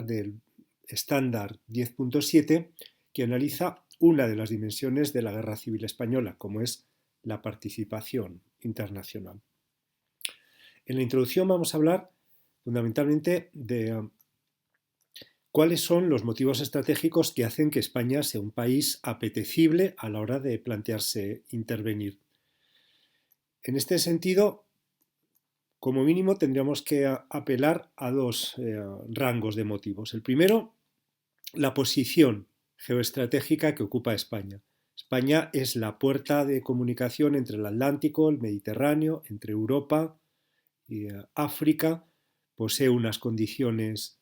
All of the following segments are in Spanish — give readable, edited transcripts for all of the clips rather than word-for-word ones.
del estándar 10.7 que analiza una de las dimensiones de la Guerra Civil Española, como es la participación internacional. En la introducción vamos a hablar fundamentalmente de cuáles son los motivos estratégicos que hacen que España sea un país apetecible a la hora de plantearse intervenir. En este sentido, como mínimo tendríamos que apelar a dos rangos de motivos. El primero, la posición geoestratégica que ocupa España. España es la puerta de comunicación entre el Atlántico, el Mediterráneo, entre Europa y África. Posee unas condiciones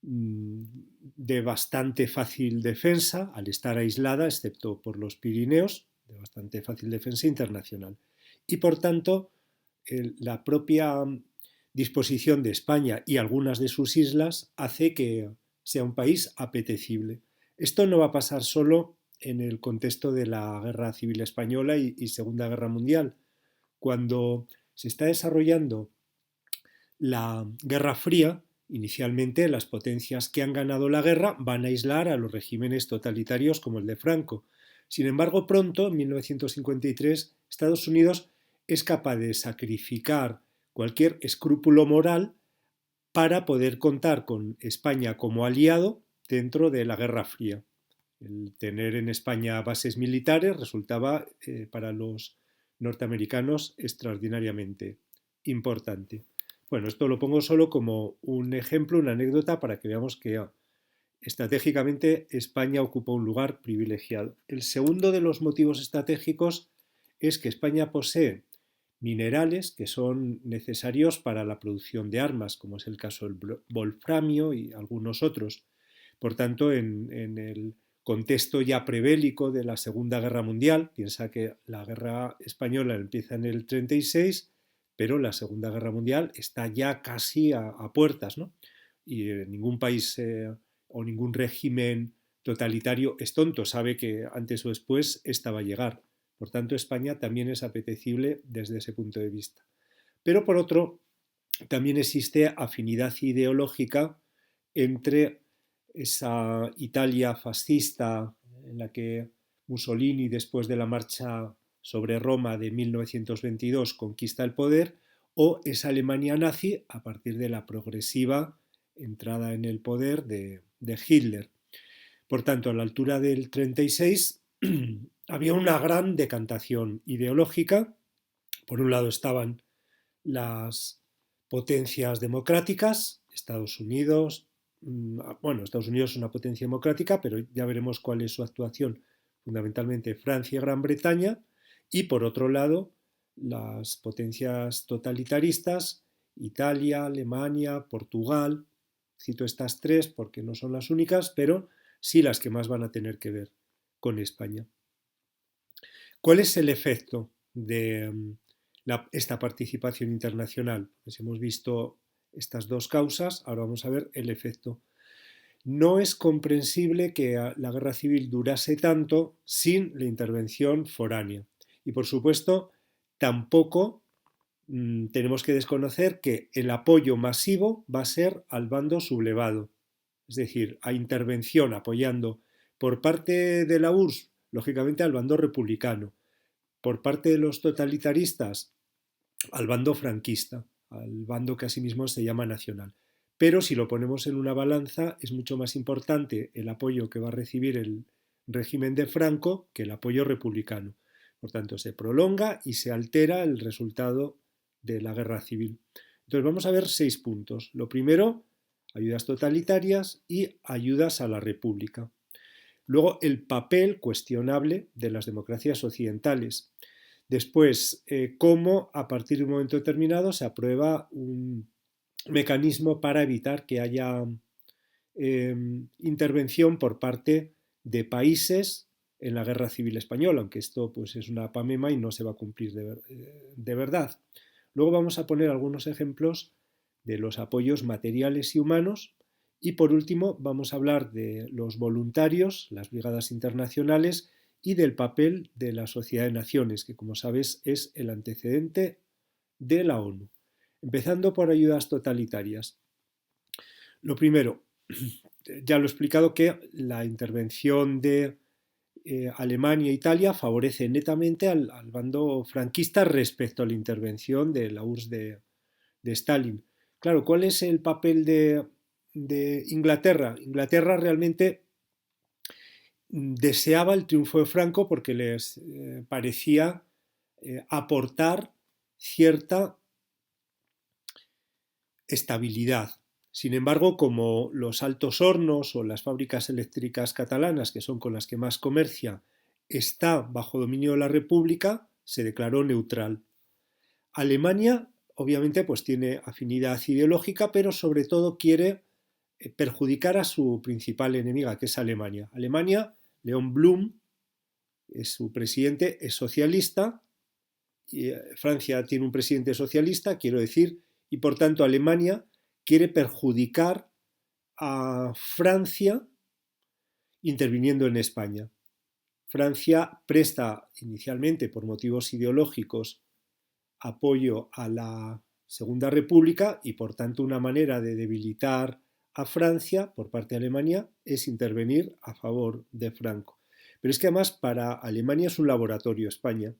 de bastante fácil defensa, al estar aislada, excepto por los Pirineos, de bastante fácil defensa internacional. Y por tanto, la propia disposición de España y algunas de sus islas hace que sea un país apetecible. Esto no va a pasar solo en el contexto de la Guerra Civil Española y Segunda Guerra Mundial. Cuando se está desarrollando la Guerra Fría, inicialmente las potencias que han ganado la guerra van a aislar a los regímenes totalitarios como el de Franco. Sin embargo, pronto, en 1953, Estados Unidos es capaz de sacrificar cualquier escrúpulo moral para poder contar con España como aliado dentro de la Guerra Fría. El tener en España bases militares resultaba para los norteamericanos extraordinariamente importante. Bueno, esto lo pongo solo como un ejemplo, una anécdota para que veamos que estratégicamente España ocupa un lugar privilegiado. El segundo de los motivos estratégicos es que España posee minerales que son necesarios para la producción de armas, como es el caso del wolframio y algunos otros. Por tanto, en el contexto ya prebélico de la Segunda Guerra Mundial, piensa que la guerra española empieza en el 36, pero la Segunda Guerra Mundial está ya casi a puertas, ¿no? Y ningún país o ningún régimen totalitario es tonto, sabe que antes o después esta va a llegar. Por tanto, España también es apetecible desde ese punto de vista. Pero por otro, también existe afinidad ideológica entre esa Italia fascista en la que Mussolini, después de la marcha sobre Roma de 1922, conquista el poder, o esa Alemania nazi a partir de la progresiva entrada en el poder de Hitler. Por tanto, a la altura del 36 había una gran decantación ideológica. Por un lado estaban las potencias democráticas, Estados Unidos. Bueno, Estados Unidos es una potencia democrática, pero ya veremos cuál es su actuación. Fundamentalmente Francia y Gran Bretaña. Y por otro lado, las potencias totalitaristas, Italia, Alemania, Portugal. Cito estas tres porque no son las únicas, pero sí las que más van a tener que ver con España. ¿Cuál es el efecto de esta participación internacional? Pues hemos visto estas dos causas, ahora vamos a ver el efecto. No es comprensible que la guerra civil durase tanto sin la intervención foránea. Y por supuesto, tampoco tenemos que desconocer que el apoyo masivo va a ser al bando sublevado. Es decir, a intervención apoyando por parte de la URSS, lógicamente al bando republicano, por parte de los totalitaristas al bando franquista, al bando que asimismo se llama nacional. Pero si lo ponemos en una balanza, es mucho más importante el apoyo que va a recibir el régimen de Franco que el apoyo republicano. Por tanto, se prolonga y se altera el resultado de la guerra civil. Entonces vamos a ver 6 puntos. Lo primero, ayudas totalitarias y ayudas a la república. Luego, el papel cuestionable de las democracias occidentales. Después, cómo a partir de un momento determinado se aprueba un mecanismo para evitar que haya intervención por parte de países en la guerra civil española, aunque esto pues, es una pamema y no se va a cumplir de verdad. Luego vamos a poner algunos ejemplos de los apoyos materiales y humanos y por último vamos a hablar de los voluntarios, las brigadas internacionales y del papel de la Sociedad de Naciones, que como sabes es el antecedente de la ONU. Empezando por ayudas totalitarias. Lo primero, ya lo he explicado que la intervención de Alemania e Italia favorece netamente al bando franquista respecto a la intervención de la URSS de Stalin. Claro, ¿cuál es el papel de Inglaterra? Inglaterra realmente deseaba el triunfo de Franco porque les parecía aportar cierta estabilidad. Sin embargo, como los Altos Hornos o las fábricas eléctricas catalanas, que son con las que más comercia, está bajo dominio de la República, se declaró neutral. Alemania, obviamente, pues tiene afinidad ideológica, pero sobre todo quiere perjudicar a su principal enemiga, que es Alemania. Alemania, Leon Blum, es su presidente, es socialista, y Francia tiene un presidente socialista, quiero decir, y por tanto Alemania quiere perjudicar a Francia interviniendo en España. Francia presta inicialmente, por motivos ideológicos, apoyo a la Segunda República y por tanto una manera de debilitar a Francia por parte de Alemania es intervenir a favor de Franco. Pero es que además para Alemania es un laboratorio España.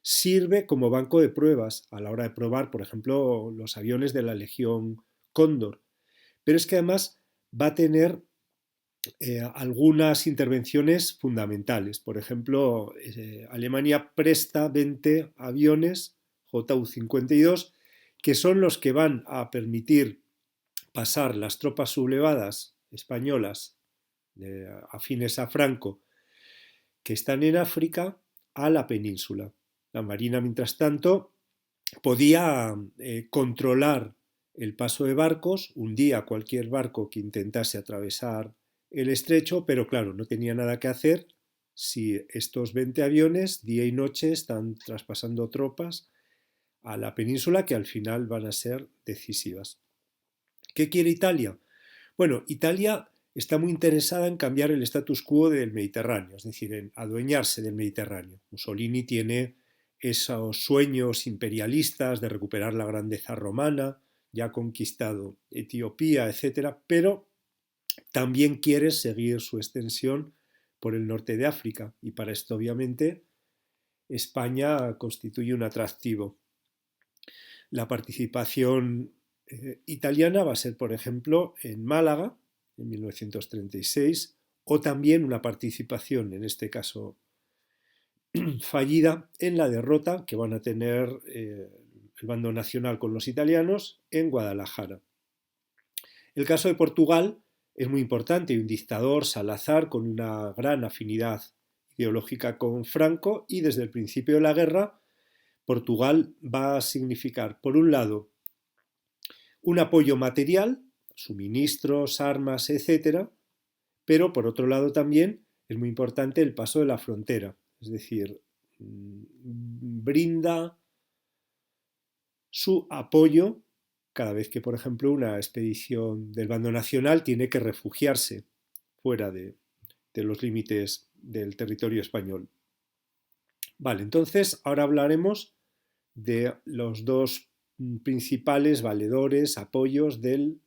Sirve como banco de pruebas a la hora de probar, por ejemplo, los aviones de la Legión Cóndor. Pero es que además va a tener algunas intervenciones fundamentales. Por ejemplo, Alemania presta 20 aviones JU-52 que son los que van a permitir pasar las tropas sublevadas españolas afines a Franco que están en África a la península. La Marina, mientras tanto, podía controlar el paso de barcos, hundía cualquier barco que intentase atravesar el estrecho, pero claro, no tenía nada que hacer si estos 20 aviones día y noche están traspasando tropas a la península que al final van a ser decisivas. ¿Qué quiere Italia? Bueno, Italia está muy interesada en cambiar el status quo del Mediterráneo, es decir, en adueñarse del Mediterráneo. Mussolini tiene esos sueños imperialistas de recuperar la grandeza romana, ya ha conquistado Etiopía, etcétera, pero también quiere seguir su extensión por el norte de África y para esto obviamente España constituye un atractivo. La participación italiana va a ser, por ejemplo, en Málaga, en 1936, o también una participación, en este caso fallida, en la derrota que van a tener el bando nacional con los italianos en Guadalajara. El caso de Portugal es muy importante, y un dictador, Salazar, con una gran afinidad ideológica con Franco, y desde el principio de la guerra Portugal va a significar, por un lado, un apoyo material, suministros, armas, etcétera, pero por otro lado también es muy importante el paso de la frontera, es decir, brinda su apoyo cada vez que, por ejemplo, una expedición del bando nacional tiene que refugiarse fuera de los límites del territorio español. Vale, entonces ahora hablaremos de los dos principales valedores, apoyos del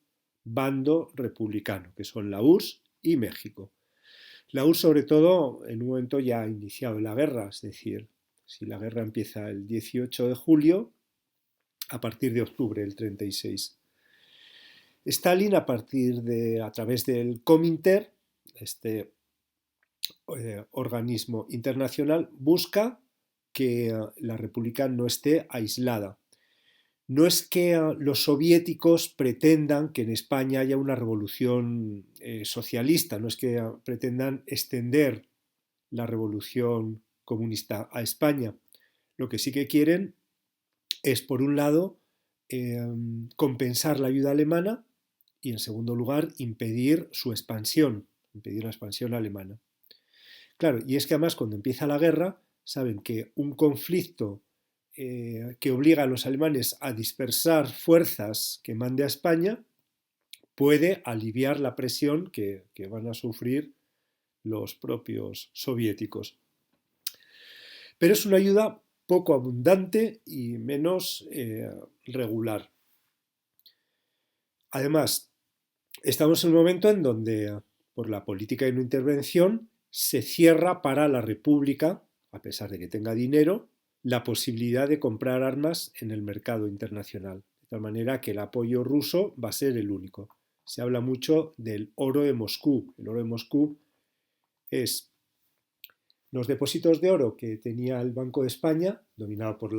bando republicano, que son la URSS y México. La URSS, sobre todo, en un momento ya ha iniciado la guerra, es decir, si la guerra empieza el 18 de julio, a partir de octubre del 36. Stalin, a través del Cominter, este organismo internacional, busca que la República no esté aislada. No es que los soviéticos pretendan que en España haya una revolución socialista, no es que pretendan extender la revolución comunista a España. Lo que sí que quieren es, por un lado, compensar la ayuda alemana y, en segundo lugar, impedir su expansión, impedir la expansión alemana. Claro, y es que además cuando empieza la guerra, saben que un conflicto que obliga a los alemanes a dispersar fuerzas que mande a España puede aliviar la presión que van a sufrir los propios soviéticos. Pero es una ayuda poco abundante y menos regular. Además, Estamos en un momento en donde, por la política de no intervención, se cierra para la República, a pesar de que tenga dinero, la posibilidad de comprar armas en el mercado internacional. De tal manera que el apoyo ruso va a ser el único. Se habla mucho del oro de Moscú. El oro de Moscú es los depósitos de oro que tenía el Banco de España, dominado por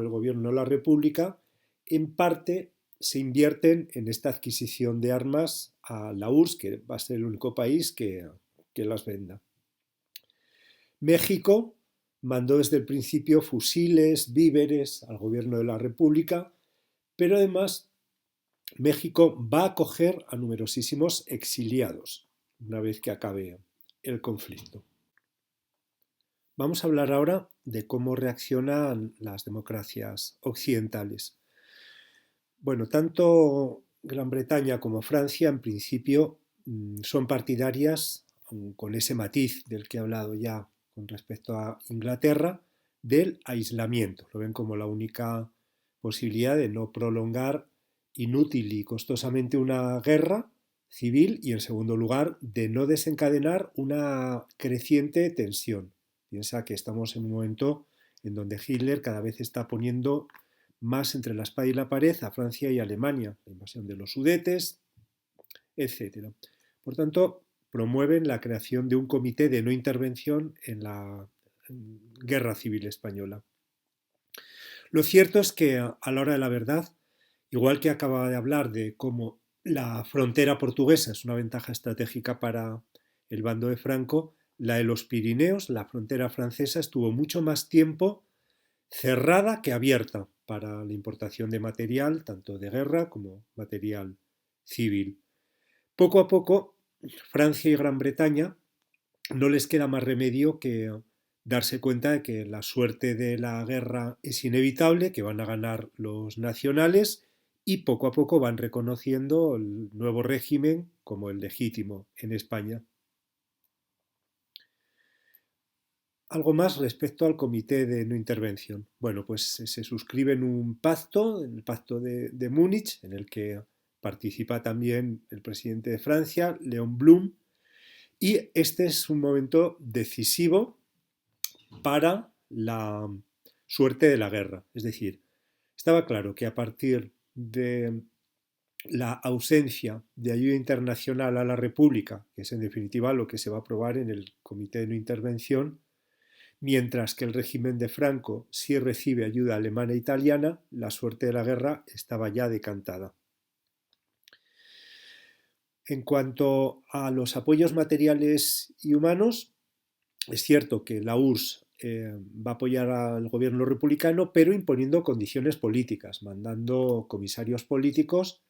el gobierno de la República, en parte se invierten en esta adquisición de armas a la URSS, que va a ser el único país que las venda. México mandó desde el principio fusiles, víveres al gobierno de la República, pero además México va a acoger a numerosísimos exiliados una vez que acabe el conflicto. Vamos a hablar ahora de cómo reaccionan las democracias occidentales. Bueno, tanto Gran Bretaña como Francia en principio son partidarias, con ese matiz del que he hablado ya con respecto a Inglaterra, del aislamiento. Lo ven como la única posibilidad de no prolongar inútil y costosamente una guerra civil y, en segundo lugar, de no desencadenar una creciente tensión. Piensa que estamos en un momento en donde Hitler cada vez está poniendo más entre la espada y la pared a Francia y Alemania, la invasión de los Sudetes, etc. Por tanto, promueven la creación de un comité de no intervención en la Guerra Civil Española. Lo cierto es que a la hora de la verdad, igual que acababa de hablar de cómo la frontera portuguesa es una ventaja estratégica para el bando de Franco, la de los Pirineos, la frontera francesa, estuvo mucho más tiempo cerrada que abierta para la importación de material, tanto de guerra como material civil. Poco a poco, Francia y Gran Bretaña no les queda más remedio que darse cuenta de que la suerte de la guerra es inevitable, que van a ganar los nacionales y poco a poco van reconociendo el nuevo régimen como el legítimo en España. Algo más respecto al comité de no intervención. Bueno, pues se suscribe en un pacto, en el pacto de Múnich, en el que participa también el presidente de Francia, Léon Blum, y este es un momento decisivo para la suerte de la guerra. Es decir, estaba claro que a partir de la ausencia de ayuda internacional a la República, que es en definitiva lo que se va a aprobar en el comité de no intervención, mientras que el régimen de Franco sí recibe ayuda alemana e italiana, la suerte de la guerra estaba ya decantada. En cuanto a los apoyos materiales y humanos, es cierto que la URSS va a apoyar al gobierno republicano, pero imponiendo condiciones políticas, mandando comisarios políticos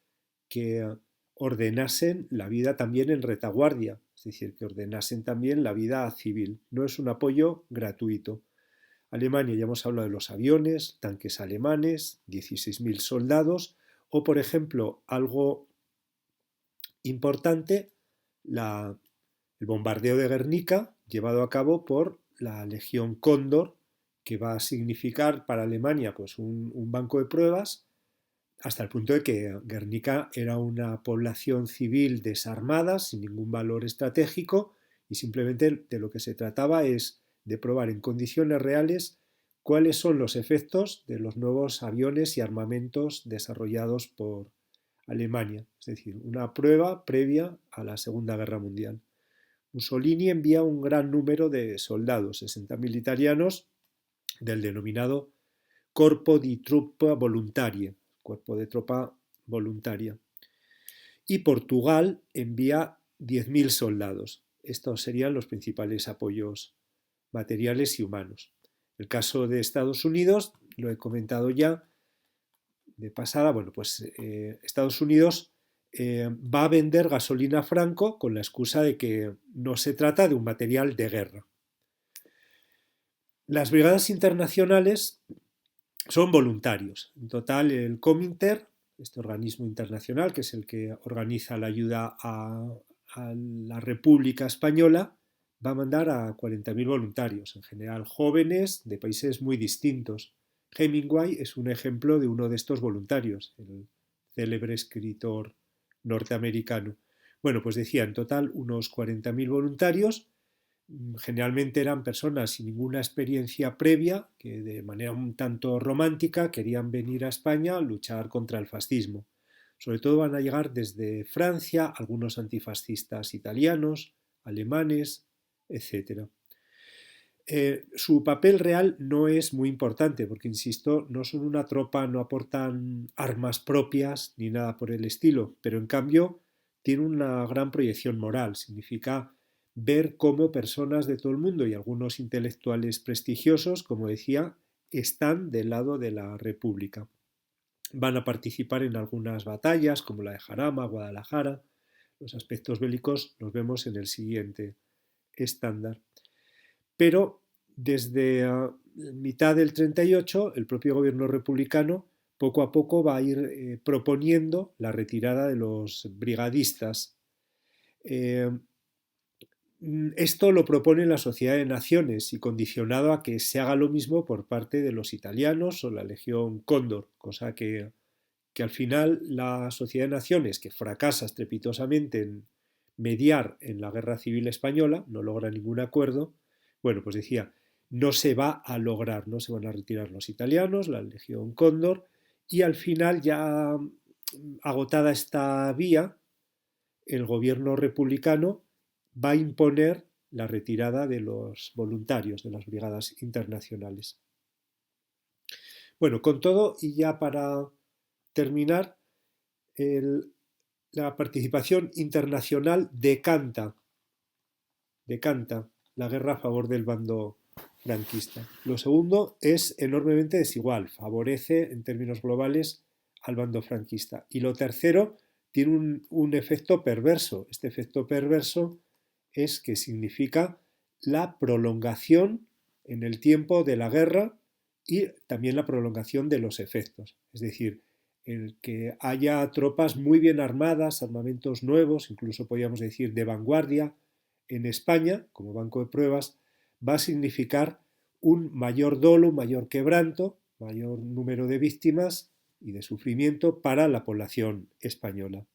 que ordenasen la vida también en retaguardia, es decir, que ordenasen también la vida civil. No es un apoyo gratuito. Alemania, ya hemos hablado de los aviones, tanques alemanes, 16.000 soldados, o por ejemplo, algo importante, el bombardeo de Guernica, llevado a cabo por la Legión Cóndor, que va a significar para Alemania pues, un banco de pruebas, hasta el punto de que Guernica era una población civil desarmada, sin ningún valor estratégico, y simplemente de lo que se trataba es de probar en condiciones reales cuáles son los efectos de los nuevos aviones y armamentos desarrollados por Alemania, es decir, una prueba previa a la Segunda Guerra Mundial. Mussolini envía un gran número de soldados, 60.000 italianos, del denominado Corpo di Truppa Volontarie, cuerpo de tropa voluntaria. Y Portugal envía 10.000 soldados. Estos serían los principales apoyos materiales y humanos. El caso de Estados Unidos, lo he comentado ya de pasada, bueno, pues Estados Unidos va a vender gasolina a Franco con la excusa de que no se trata de un material de guerra. Las brigadas internacionales son voluntarios. En total, el Cominter, este organismo internacional que es el que organiza la ayuda a la República Española, va a mandar a 40.000 voluntarios, en general jóvenes de países muy distintos. Hemingway es un ejemplo de uno de estos voluntarios, el célebre escritor norteamericano. Bueno, pues decía, en total unos 40.000 voluntarios. Generalmente eran personas sin ninguna experiencia previa que de manera un tanto romántica querían venir a España a luchar contra el fascismo. Sobre todo van a llegar desde Francia, algunos antifascistas italianos, alemanes, etcétera. Su papel real no es muy importante porque, insisto, no son una tropa, no aportan armas propias ni nada por el estilo, pero en cambio tiene una gran proyección moral. Significa ver cómo personas de todo el mundo y algunos intelectuales prestigiosos, como decía, están del lado de la República. Van a participar en algunas batallas, como la de Jarama, Guadalajara. Los aspectos bélicos los vemos en el siguiente estándar. Pero desde mitad del 38, el propio gobierno republicano poco a poco va a ir proponiendo la retirada de los brigadistas. Eh, Esto lo propone la Sociedad de Naciones y condicionado a que se haga lo mismo por parte de los italianos o la Legión Cóndor, cosa que al final la Sociedad de Naciones, que fracasa estrepitosamente en mediar en la Guerra Civil Española, no logra ningún acuerdo, bueno, pues decía, no se va a lograr, no se van a retirar los italianos, la Legión Cóndor, y al final ya agotada esta vía, el gobierno republicano va a imponer la retirada de los voluntarios de las brigadas internacionales. Bueno, con todo, y ya para terminar, el, la participación internacional decanta la guerra a favor del bando franquista. Lo segundo es enormemente desigual, favorece en términos globales al bando franquista. Y lo tercero tiene un efecto perverso. Este efecto perverso es que significa la prolongación en el tiempo de la guerra y también la prolongación de los efectos. Es decir, el que haya tropas muy bien armadas, armamentos nuevos, incluso podríamos decir de vanguardia, en España, como banco de pruebas, va a significar un mayor dolo, un mayor quebranto, mayor número de víctimas y de sufrimiento para la población española.